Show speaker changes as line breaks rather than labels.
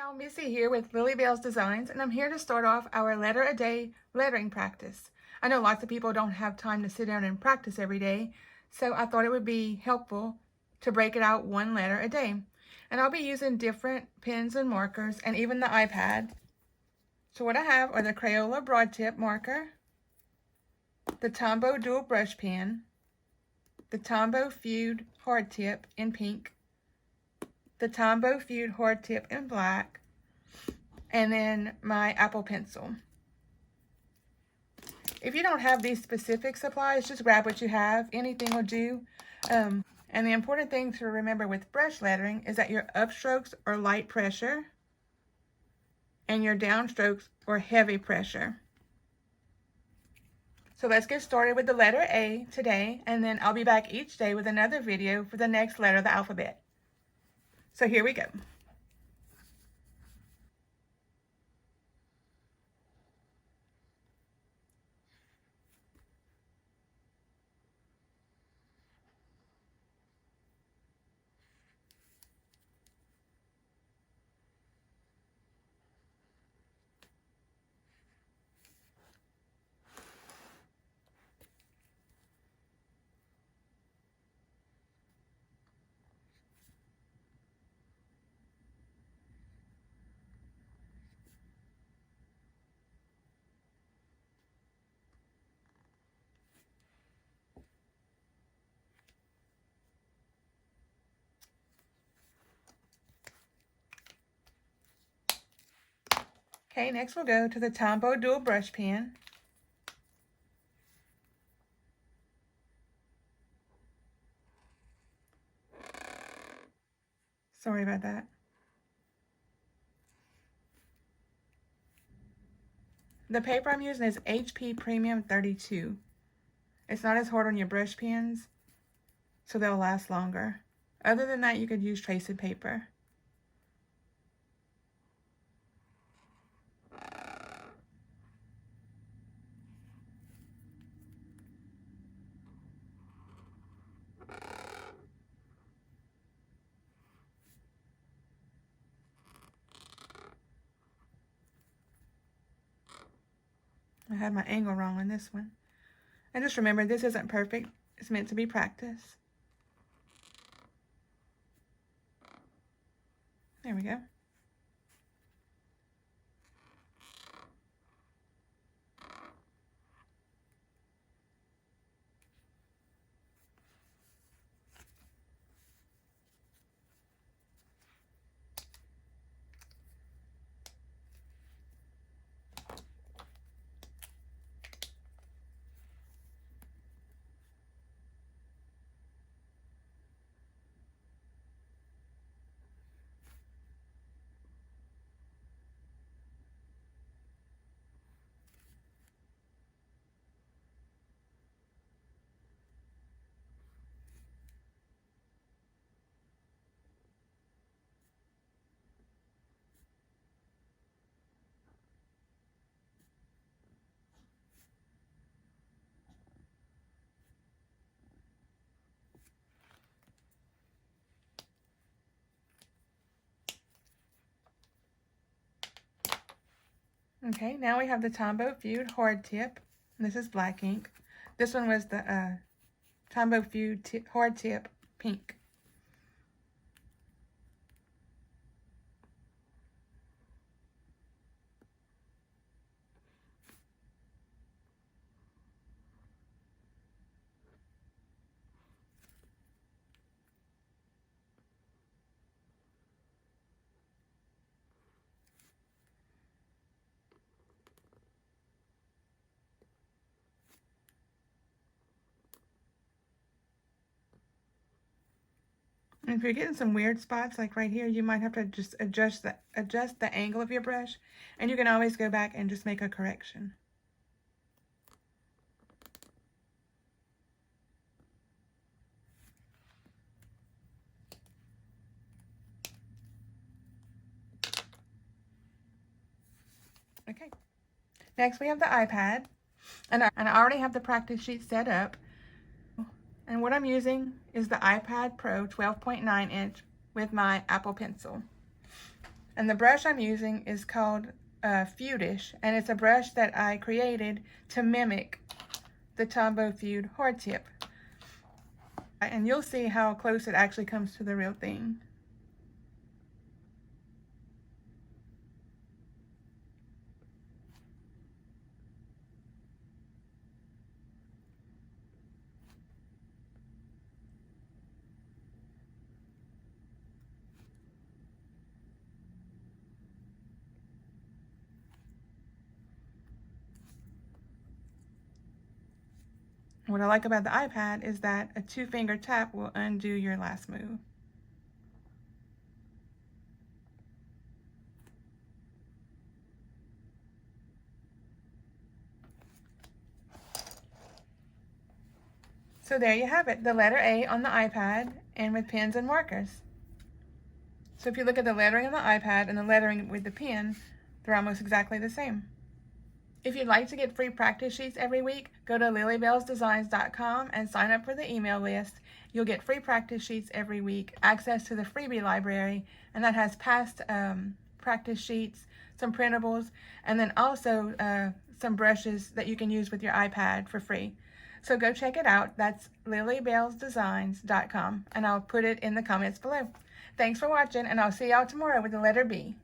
y'all, Missy here with Lily Bell's Designs, and I'm here to start off our letter a day lettering practice. I know lots of people don't have time to sit down and practice every day, so I thought it would be helpful to break it out one letter a day. And I'll be using different pens and markers and even the iPad. So what I have are the Crayola broad tip marker, the Tombow dual brush pen, the Tombow Feud hard tip in pink, the Tombow Feud hard tip in black, and then my Apple pencil. If you don't have these specific supplies, just grab what you have. Anything will do. And the important thing to remember with brush lettering is that your upstrokes are light pressure and your downstrokes are heavy pressure. So let's get started with the letter A today, and then I'll be back each day with another video for the next letter of the alphabet. So here we go. Okay, next we'll go to the Tombow dual brush pen. Sorry about that. The paper I'm using is HP Premium 32. It's not as hard on your brush pens, so they'll last longer. Other than that, you could use tracing paper. I had my angle wrong on this one. And just remember, this isn't perfect. It's meant to be practice. There we go. Okay, now we have the Tombow Feud hard tip. This is black ink. This one was the Tombow Feud hard tip pink. And if you're getting some weird spots like right here, you might have to just adjust the angle of your brush, and you can always go back and just make a correction. Okay, next we have the iPad, and I already have the practice sheet set up. And what I'm using is the iPad Pro 12.9 inch with my Apple Pencil. And the brush I'm using is called Fudenish, and it's a brush that I created to mimic the Tombow Fud hard tip. And you'll see how close it actually comes to the real thing. What I like about the iPad is that a 2-finger tap will undo your last move. So there you have it, the letter A on the iPad and with pens and markers. So if you look at the lettering on the iPad and the lettering with the pen, they're almost exactly the same. If you'd like to get free practice sheets every week, go to lilybellsdesigns.com and sign up for the email list. You'll get free practice sheets every week, access to the freebie library, and that has past practice sheets, some printables, and then also some brushes that you can use with your iPad for free. So go check it out. That's lilybellsdesigns.com, and I'll put it in the comments below. Thanks for watching, and I'll see y'all tomorrow with the letter B.